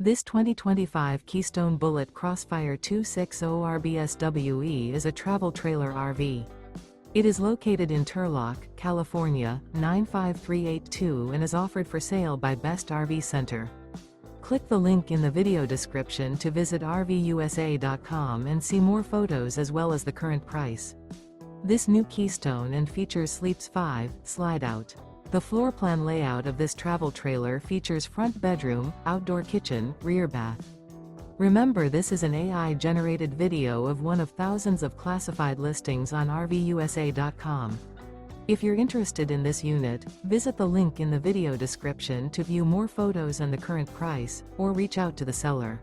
This 2025 Keystone Bullet Crossfire 260 RBSWE is a travel trailer RV. It is located in Turlock, California, 95382 and is offered for sale by Best RV Center. Click the link in the video description to visit RVUSA.com and see more photos as well as the current price. This new Keystone and features Sleeps 5, Slideout. The floor plan layout of this travel trailer features front bedroom, outdoor kitchen, rear bath. Remember, this is an AI-generated video of one of thousands of classified listings on RVUSA.com. If you're interested in this unit, visit the link in the video description to view more photos and the current price, or reach out to the seller.